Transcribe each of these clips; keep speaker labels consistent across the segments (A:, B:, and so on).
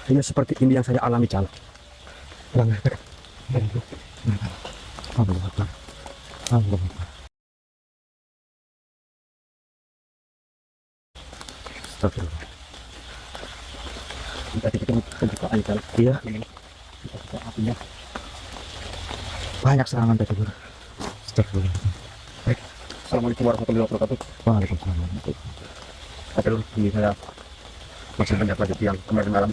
A: Ini seperti ini yang saya alami, Cal. Astagfirullah. Tadi kita pembukaan, Cal. Iya. Kita buka apinya. Banyak serangan tadi, Bro. Astagfirullah. Baik. Assalamualaikum warahmatullahi wabarakatuh. Waalaikumsalam. Oke, ini saya masih banyak lagi yang kemarin malam.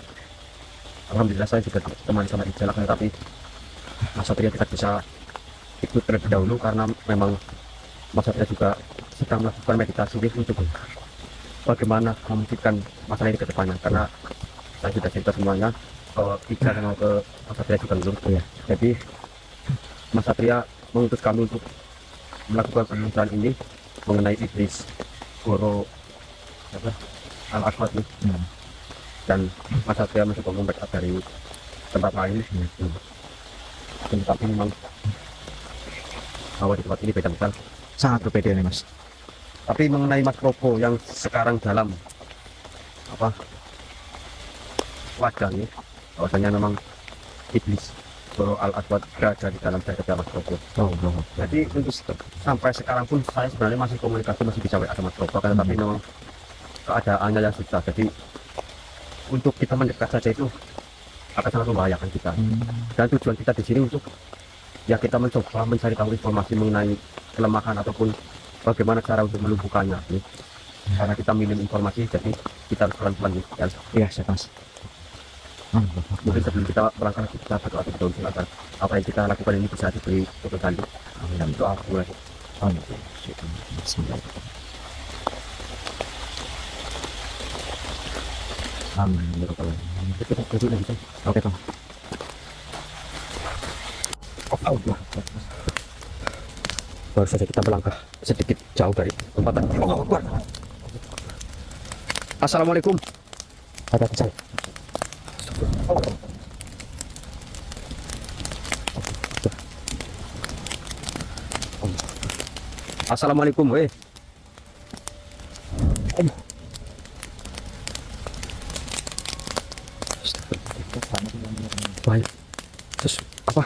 A: Alhamdulillah saya juga teman sama Ijal, tapi Mas Satria tidak bisa ikut terlebih dahulu karena memang Mas Satria juga sedang melakukan meditasi untuk bagaimana memikirkan masalah ini ke depannya, karena saya sudah cerita semuanya bahwa Ijal mau ke Mas Satria juga belum. Ya. Jadi Mas Satria mengutus kami untuk melakukan penelusuran ini mengenai iblis Goro Al-Aswad ini. Dan Mas Satria mencoba membackup dari tempat lain. Tapi memang bahwa di tempat ini beda besar, sangat berbeda nih Mas. Tapi mengenai Mas Probo yang sekarang dalam wajah ini, bahwasanya memang iblis Goro Al-Aswad berada di dalam jasadnya Mas Probo. Jadi untuk sampai sekarang pun saya sebenarnya masih komunikasi, masih bisa WA sama Mas Probo, tapi memang keadaannya yang susah. Jadi untuk kita mendekat saja itu akan sangat membahayakan kita. Dan tujuan kita di sini untuk ya kita mencoba mencari tahu informasi mengenai kelemahan ataupun bagaimana cara untuk melumpuhkannya. Karena kita minim informasi, jadi kita harus pelan-pelan. Iya, saya Mas. Mungkin sebelum kita berangkat kita berdoa dulu agar apa yang kita lakukan ini bisa diberi keberkahan. Dan doa mulai. Amin. Oke, Tom. Baru saja kita melangkah sedikit jauh dari tempat tadi. Assalamualaikum. Ada pesan. Assalamualaikum, weh. Baik. Terus apa?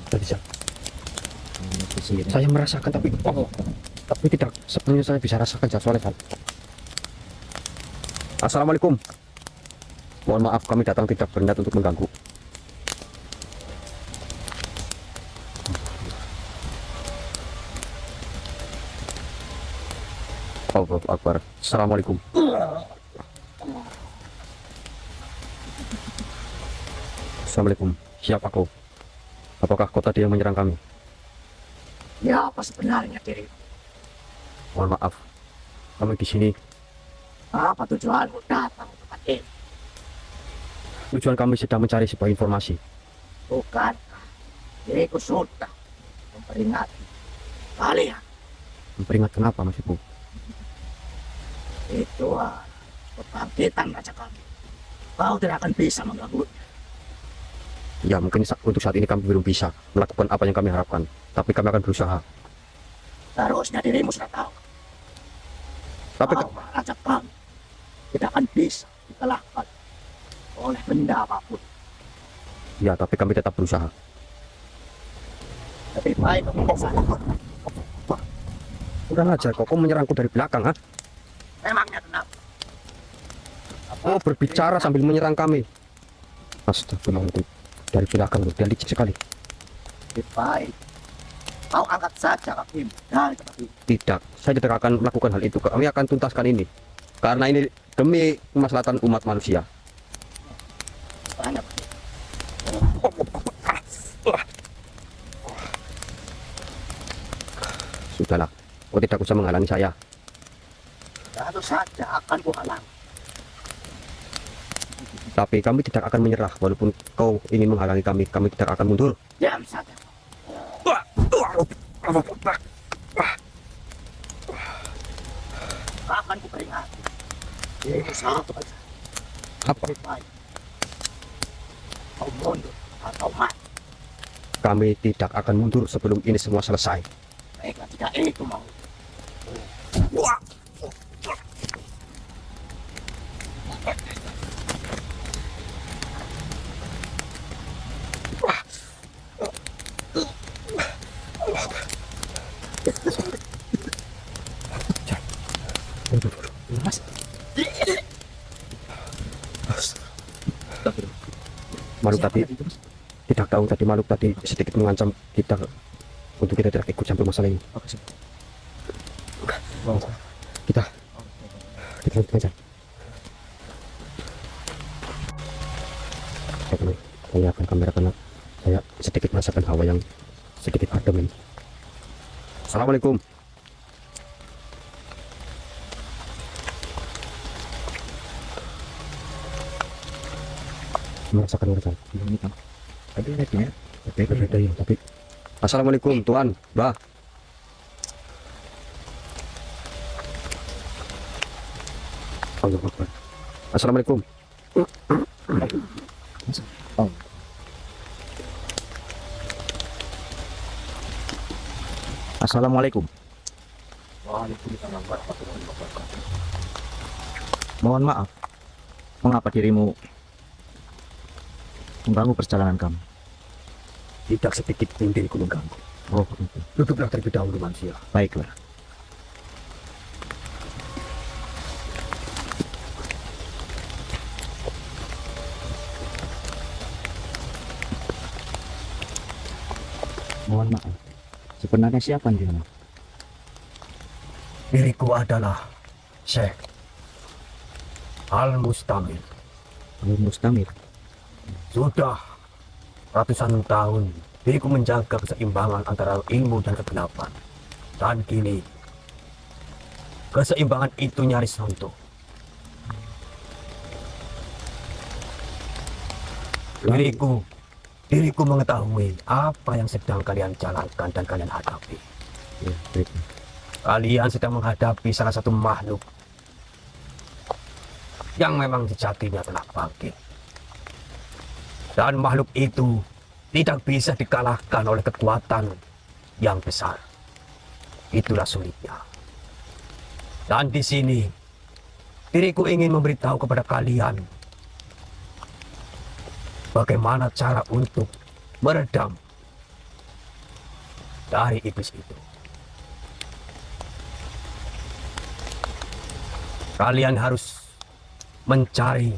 A: Tadi saya merasakan, tapi tidak sepenuhnya saya bisa rasakan soalnya kan. Assalamualaikum. Mohon maaf kami datang tidak berniat untuk mengganggu. Allahu Akbar. Assalamualaikum. Assalamualaikum. Siapa kau? Apakah kau tadi yang menyerang kami?
B: Ya, apa sebenarnya diri?
A: Mohon maaf. Kami di sini.
B: Apa tujuanmu datang ke tempat ini?
A: Tujuan kami sedang mencari sebuah informasi.
B: Bukankah diriku sudah memperingati kalian?
A: Memperingatkan apa, Mas Ibu?
B: Itu kebangkitan raja kami. Kau tidak akan bisa mengganggu.
A: Ya, mungkin untuk saat ini kami belum bisa melakukan apa yang kami harapkan, tapi kami akan berusaha.
B: Seharusnya dirimu sudah tahu.
A: Tapi
B: bahwa raja kami tidak akan bisa dikalahkan oleh benda apapun.
A: ya, tapi kami tetap berusaha.
B: Lebih baik kamu ke sana.
A: Kurang ajar kok menyerangku dari belakang, ha?
B: Memangnya kenapa?
A: Oh, berbicara sambil menyerang kami. Astagfirullahaladzim. Dari belakang loh, dia licik sekali.
B: Lebih baik kau angkat saja kakimu dari tempat ini.
A: Tidak, saya tidak akan melakukan hal itu. Kami akan tuntaskan ini. Karena ini demi kemaslahatan umat manusia.
B: Banyak.
A: Sudahlah, kau tidak usah menghalangi saya.
B: Tentu saja akan kuhalang.
A: Tapi kami tidak akan menyerah. Walaupun kau ingin menghalangi kami, kami tidak akan mundur.
B: Diam saja. Akan kuperingati. Itu satu saja.
A: Apa?
B: Lebih baik kau mundur atau mati.
A: Kami tidak akan mundur sebelum ini semua selesai.
B: Baiklah, tidak itu mau.
A: Makhluk tadi tidak tahu tadi makhluk tadi sedikit mengancam kita untuk kita tidak ikut campur masalah ini. Kita lanjut aja. Saya akan kamera karena saya sedikit merasakan hawa yang sedikit adem ini. Assalamualaikum. Merasakan urusan ini kan tapi ya berbeda ya tapi assalamualaikum tuan mbah. Allah Akbar. Assalamualaikum.
B: Assalamualaikum.
A: Waalaikumsalam warahmatullahi wabarakatuh.
B: Mohon maaf, mengapa dirimu mengganggu perjalanan kami?
A: Tidak sedikit pun diriku mengganggu.
B: Oh, begitu.
A: Duduklah terlebih dahulu manusia.
B: Baiklah. Mohon maaf, sebenarnya siapa dirimu?
A: Diriku adalah Syekh Al-Mustamir.
B: Mustamir.
A: Sudah ratusan tahun diriku menjaga keseimbangan antara ilmu dan kegelapan. Dan kini keseimbangan itu nyaris runtuh. Diriku mengetahui apa yang sedang kalian jalankan dan kalian hadapi.
B: Ya, baik.
A: Kalian sedang menghadapi salah satu makhluk yang memang sejatinya telah bangkit. Dan makhluk itu tidak bisa dikalahkan oleh kekuatan yang besar. Itulah sulitnya. Dan di sini, diriku ingin memberitahu kepada kalian bagaimana cara untuk meredam dari iblis itu. Kalian harus mencari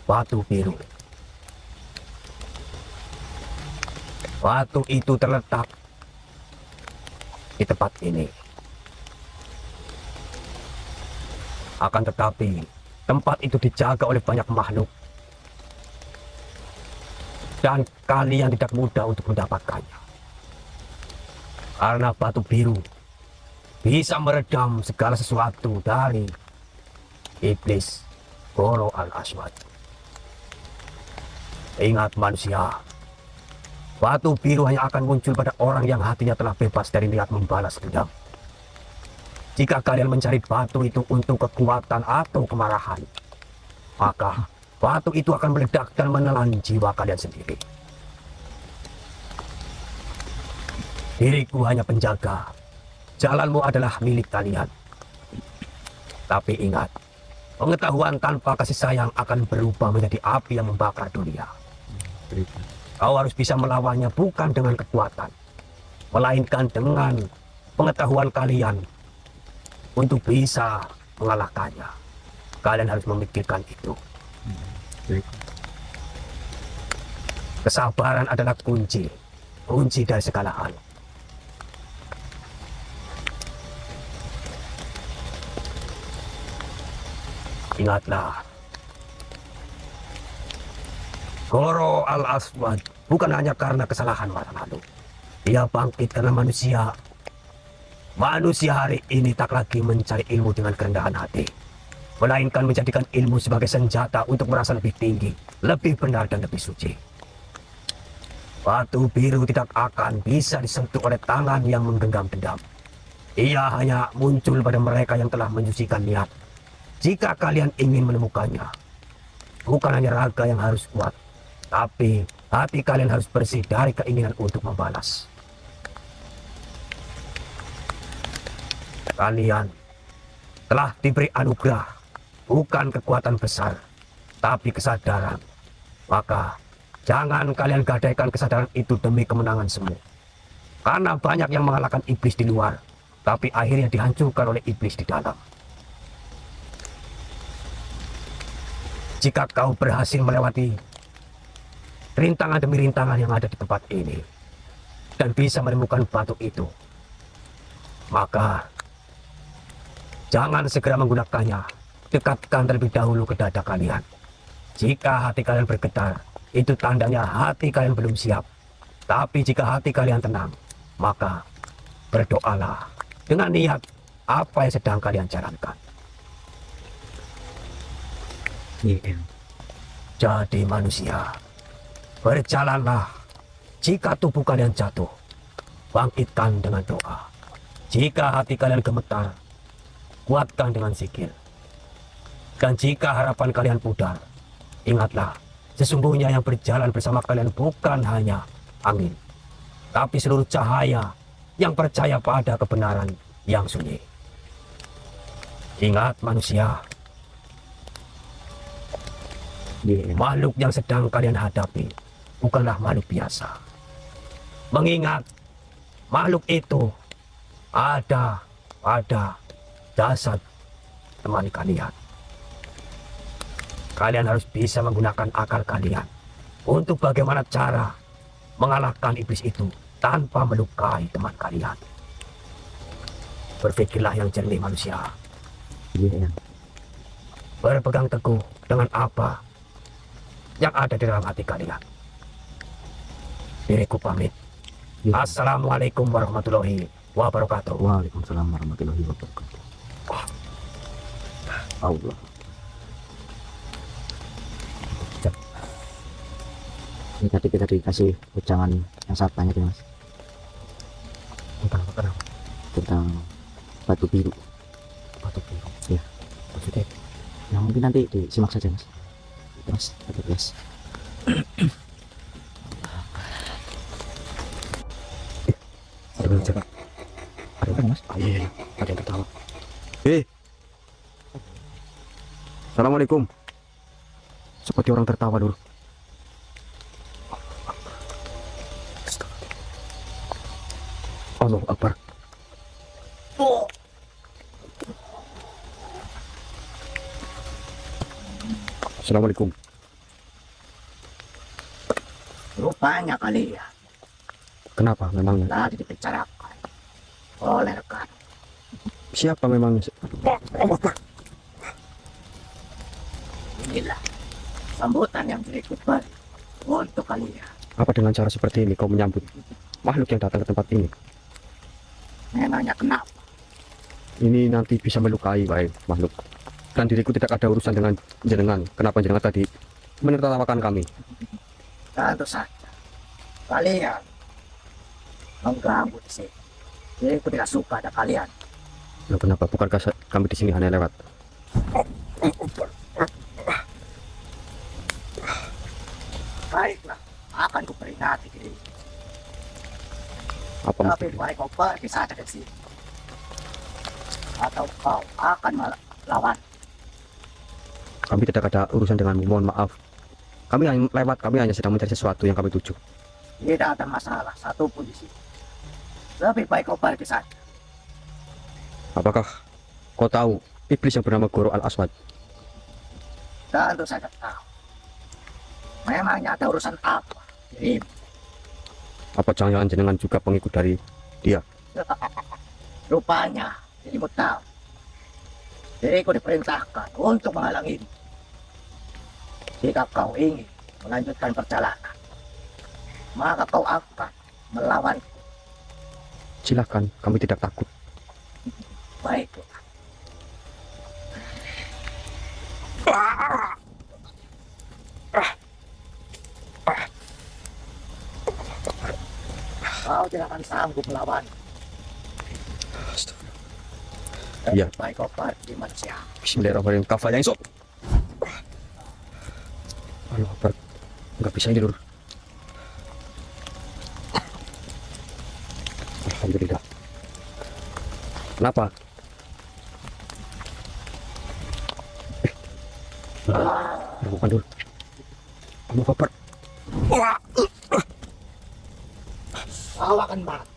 A: batu biru. Batu itu terletak di tempat ini. Akan tetapi, tempat itu dijaga oleh banyak makhluk. Dan kalian tidak mudah untuk mendapatkannya. Karena batu biru bisa meredam segala sesuatu dari iblis Goro Al-Aswad. Ingat manusia, batu biru hanya akan muncul pada orang yang hatinya telah bebas dari niat membalas dendam. Jika kalian mencari batu itu untuk kekuatan atau kemarahan, maka batu itu akan meledak dan menelan jiwa kalian sendiri. Diriku hanya penjaga. Jalanmu adalah milik kalian. Tapi ingat, pengetahuan tanpa kasih sayang akan berubah menjadi api yang membakar dunia. Kau harus bisa melawannya bukan dengan kekuatan, melainkan dengan pengetahuan kalian untuk bisa mengalahkannya. Kalian harus memikirkan itu. Kesabaran adalah kunci dari segala hal. Ingatlah, Goro Al-Aswad bukan hanya karena kesalahan masa lalu. Dia bangkit karena manusia. Manusia hari ini tak lagi mencari ilmu dengan kerendahan hati, melainkan menjadikan ilmu sebagai senjata untuk merasa lebih tinggi, lebih benar dan lebih suci. Batu biru tidak akan bisa disentuh oleh tangan yang menggenggam dendam. Ia hanya muncul pada mereka yang telah menyucikan niat. Jika kalian ingin menemukannya, bukan hanya raga yang harus kuat, tapi hati kalian harus bersih dari keinginan untuk membalas. Kalian telah diberi anugerah, bukan kekuatan besar, tapi kesadaran. Maka jangan kalian gadaikan kesadaran itu demi kemenangan semu. Karena banyak yang mengalahkan iblis di luar, tapi akhirnya dihancurkan oleh iblis di dalam. Jika kau berhasil melewati
B: rintangan demi rintangan yang ada di tempat ini dan bisa menemukan batu itu, maka jangan segera menggunakannya. Dekatkan terlebih dahulu ke dada kalian. Jika hati kalian bergetar, itu tandanya hati kalian belum siap. Tapi jika hati kalian tenang, maka berdoalah dengan niat apa yang sedang kalian jalankan.
A: Iya.
B: Jadi manusia, berjalanlah. Jika tubuh kalian jatuh, bangkitkan dengan doa. Jika hati kalian gemetar, kuatkan dengan zikir. Dan jika harapan kalian pudar, ingatlah, sesungguhnya yang berjalan bersama kalian bukan hanya angin, tapi seluruh cahaya yang percaya pada kebenaran yang sunyi. Ingat manusia, makhluk yang sedang kalian hadapi bukanlah makhluk biasa. Mengingat makhluk itu ada pada jasad teman kalian. Kalian harus bisa menggunakan akal kalian untuk bagaimana cara mengalahkan iblis itu tanpa melukai teman kalian. Berpikirlah yang jernih manusia.
A: Iya.
B: Berpegang teguh dengan apa yang ada di dalam hati kalian. Diriku pamit.
A: Iya.
B: Assalamualaikum warahmatullahi wabarakatuh.
A: Waalaikumsalam warahmatullahi wabarakatuh. Allah. Ini tadi kita dikasih ujangan yang sangat banyak ya mas,
B: Tentang apa kenapa?
A: tentang batu biru.
B: Batu biru.
A: Ya,
B: Maksudnya?
A: yang mungkin nanti disimak saja mas. Itu mas, batu bias.
B: Ada yang cakap.
A: Ada apa mas?
B: Ah, iya. Ada yang tertawa.
A: Assalamualaikum.
B: Seperti orang tertawa dulu. Allahu Akbar.
A: Assalamualaikum.
B: Rupanya kalian
A: Kenapa memangnya?
B: tadi dibicarakan oleh rekan.
A: Siapa memangnya?
B: Inilah sambutan yang berikut balik untuk kalian.
A: Apa dengan cara seperti ini kau menyambut makhluk yang datang ke tempat ini?
B: Memangnya kenapa?
A: Ini nanti bisa melukai baik makhluk. Dan diriku tidak ada urusan dengan jenengan. Kenapa jenengan tadi menertawakan kami?
B: Tentu saja kalian mengganggu di sini. Diriku tidak suka ada kalian.
A: Nah, kenapa? Bukankah kami di sini hanya lewat?
B: Baiklah, akan kuperingati diri.
A: Apa
B: Tapi
A: maksudnya?
B: baik kau pergi saja dari sini. Atau kau akan melawan.
A: Kami tidak ada urusan denganmu. Mohon maaf. Kami hanya lewat. Kami hanya sedang mencari sesuatu yang kami tuju.
B: Tidak ada masalah satupun di sini. Lebih baik kau pergi saja.
A: Apakah kau tahu iblis yang bernama Goro Al-Aswad?
B: Tentu saja tahu. Memangnya ada urusan apa dirimu?
A: Apa jangan-jangan jenengan juga pengikut dari dia?
B: Rupanya dirimu tahu. Diriku diperintahkan untuk menghalangimu. Jika kau ingin melanjutkan perjalanan, maka kau akan melawan.
A: Silahkan, kami tidak takut.
B: Baiklah. Kau tidak akan sanggup melawan.
A: Iya.
B: Baik kau pergi manusia.
A: Bismillahirrahmanirrahim. Kafanya esok. Allah Akbar. Nggak bisa ini, Lur. Alhamdulillah. Kenapa? Bukan dulu. Allah Akbar.
B: Kau akan mati.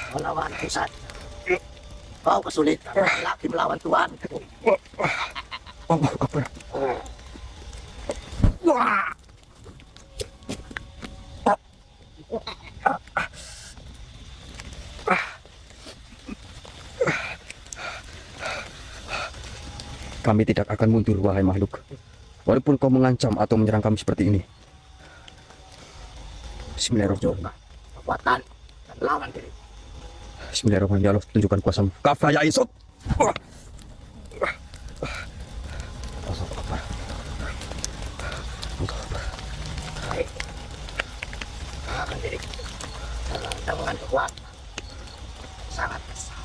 B: Melawanku saja. Kau kesulitan lagi melawan tuanku.
A: Allahu Akbar. Wah. Kami tidak akan mundur, wahai makhluk. Walaupun kau mengancam atau menyerang kami seperti ini. Bismillahirrahmanirrahim.
B: Kekuatan dan lawan diri.
A: Bismillahirrahmanirrahim. Ya Allah, tunjukkan kuasamu. Kafah ya Isut.
B: Baik. Lawan diri. Dengan kekuatan sangat besar.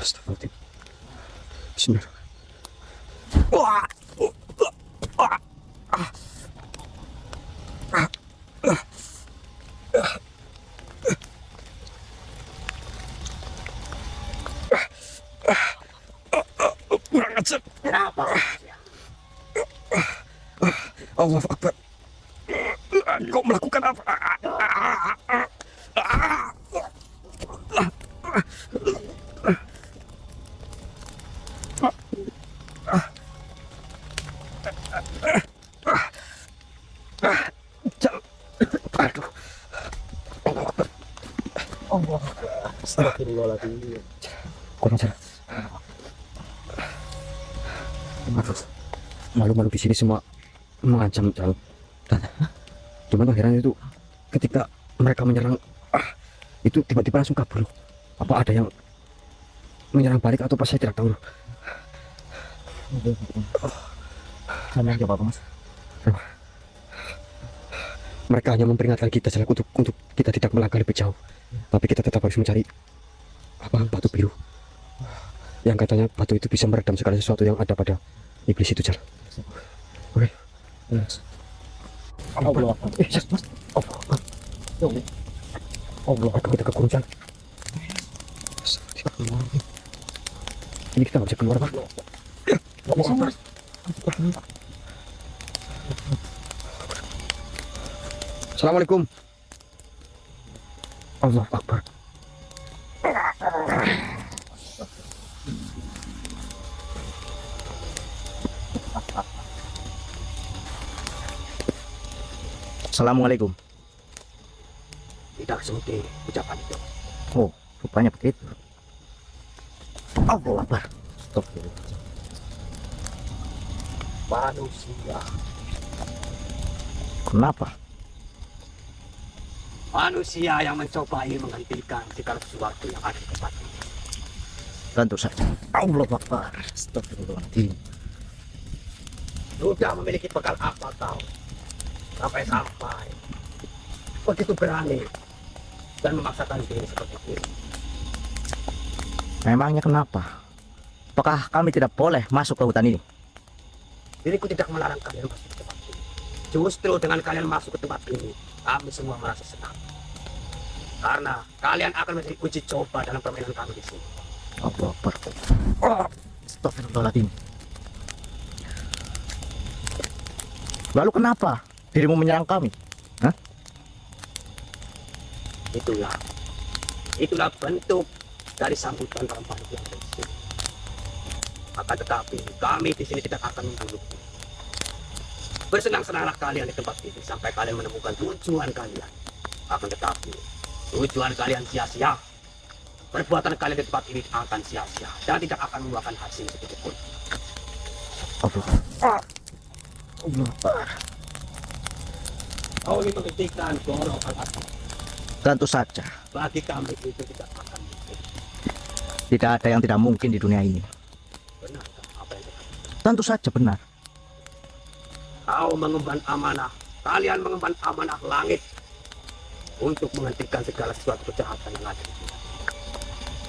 A: Astagfirullahaladzim. Bismillahirrahmanirrahim. Wah. Kurang ajar.
B: Kenapa?
A: Allahu Akbar. Kau melakukan apa? Aduh.
B: Allah. Astagfirullahaladzim.
A: Kurang ajar. Aduh. Malu-malu di sini semua mengancam dan cuman akhirnya itu ketika mereka menyerang itu tiba-tiba langsung kabur. Apa ada yang menyerang balik atau pas saya tidak tahu.
B: Jangan jawab Mas.
A: Mereka hanya memperingatkan kita saja untuk kita tidak melangkah lebih jauh. Tapi kita tetap harus mencari batu biru. Yang katanya batu itu bisa meredam segala sesuatu yang ada pada iblis itu, Jar. Oke.
B: Allah.
A: Mas. Allah, kita ke Gunung. Ini kita nggak bisa keluar, Pak. Assalamualaikum. Allah Akbar.
B: Assalamualaikum. Tidak seperti ucapan itu. Oh, rupanya begitu. Allah Akbar. Stop. Manusia. Kenapa? Manusia yang mencoba ingin menghentikan segala sesuatu yang ada di tempat ini. Tentu saja. Allah Akbar. Astagfirullahaladzim. Sudah memiliki bekal apa kau? Sampai begitu berani dan memaksakan diri seperti ini. Memangnya kenapa? Apakah kami tidak boleh masuk ke hutan ini? Diriku tidak melarang kalian masuk ke tempat ini. Justru dengan kalian masuk ke tempat ini, kami semua merasa senang. Karena kalian akan menjadi uji coba dalam permainan kami di sini. Allah Akbar. Astagfirullahaladzim. Lalu kenapa dirimu menyerang kami? Hah? Itulah bentuk dari sambutan dalam panitia di sini. Akan tetapi kami di sini tidak akan membunuh. Bersenang-senanglah kalian di tempat ini sampai kalian menemukan tujuan kalian. Akan tetapi tujuan kalian sia-sia. Perbuatan kalian di tempat ini akan sia-sia dan tidak akan membuahkan hasil sedikit pun. Allah. Kau ingin menghentikan dorongan hati. Tentu saja. Bagi kami itu tidak akan mungkin. Tidak ada yang tidak mungkin di dunia ini. Benar apa yang dikatakan? Tentu saja benar. Kau mengemban amanah. Kalian mengemban amanah langit untuk menghentikan segala sesuatu kejahatan yang ada di dunia.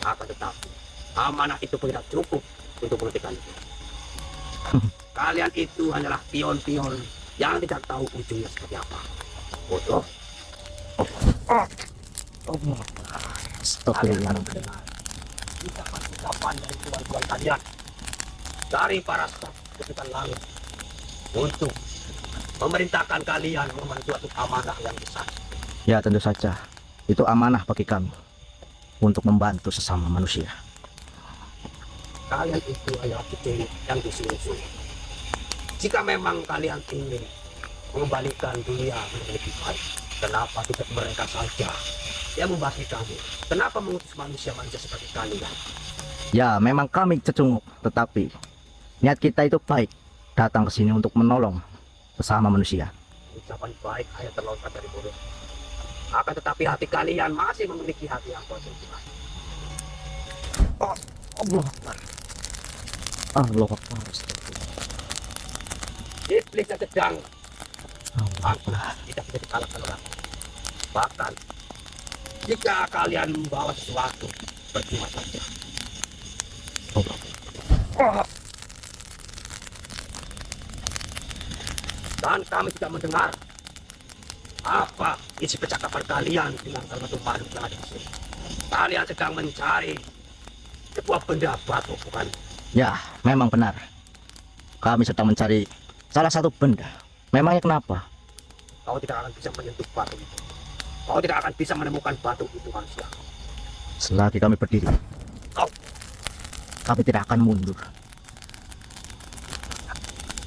B: Akan tetapi amanah itu pun tidak cukup untuk menghentikan itu. Kalian itu hanyalah pion-pion yang tidak tahu ujungnya seperti apa. Bodoh. Astagfirullahaladzim. Ucapan dari tuan-tuan kalian, dari para staf ketukan langit, untuk memerintahkan kalian membuat suatu amanah yang besar. Ya tentu saja, itu amanah bagi kami.
C: untuk membantu sesama manusia.
B: Kalian itu adalah titik yang disusun. Jika memang kalian ingin mengembalikan dunia menjadi lebih baik, kenapa tidak mereka saja yang membagi kami? Kenapa mengutus manusia-manusia seperti kalian?
C: Ya, memang kami cecunguk, tetapi niat kita itu baik, datang ke sini untuk menolong sesama manusia.
B: Ucapan baik hanya terlontar dari mulut. Akan tetapi hati kalian masih memiliki hati yang kosong.
C: Oh, Allah Akbar. Allah Akbar.
B: Iblis yang sedang
C: Allah
B: aku
C: Akbar.
B: tidak bisa dikalahkan orang. Bahkan jika kalian membawa sesuatu, percuma saja.
C: Allah.
B: Dan kami tidak mendengar apa isi percakapan kalian dengan salah satu makhluk yang ada di sini. Kalian sedang mencari sebuah benda batu, bukan?
C: Ya, memang benar. Kami sedang mencari salah satu benda. Memangnya kenapa?
B: Kau tidak akan bisa menyentuh batu itu. Kau tidak akan bisa menemukan batu itu, manusia.
C: Selagi kami berdiri, kami tidak akan mundur.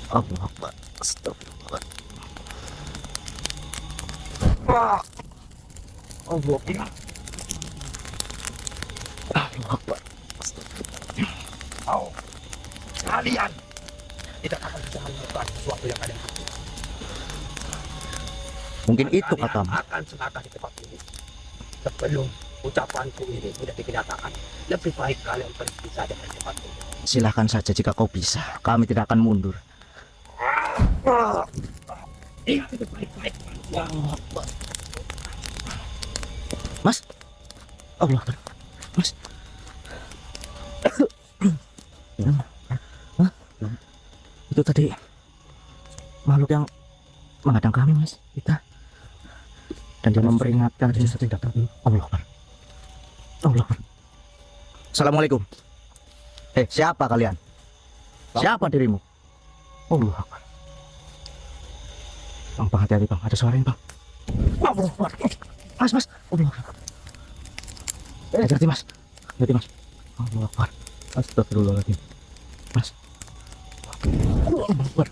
C: Allah Akbar. Astagfirullah. Allah Akbar. Allah Akbar.
B: Kau kalian tidak akan bisa menemukan sesuatu yang kalian butuh.
C: Mungkin itu
B: Kalian
C: katamu.
B: akan celaka di tempat ini. Sebelum ucapanku ini tidak dikenyataan, lebih baik kalian pergi saja dari tempat ini.
C: Silahkan saja jika kau bisa. Kami tidak akan mundur.
B: Ingat itu baik-baik, manusia.
C: Mas. Allah Akbar. Mas. Hah? Itu tadi makhluk yang menghadang kami, Mas. Kita. Dan dia memperingatkan sering datang. Allah Akbar. Allah Akbar. Assalamualaikum. Siapa kalian? Siapa dirimu? Allah Akbar. Bang, hati-hati bang. Ada suara ini bang. Allah Akbar. Mas, mas. Allah Akbar. Hati-hati mas. Hati-hati mas. Allah Akbar. Astagfirullahaladzim. Mas. Allah Akbar.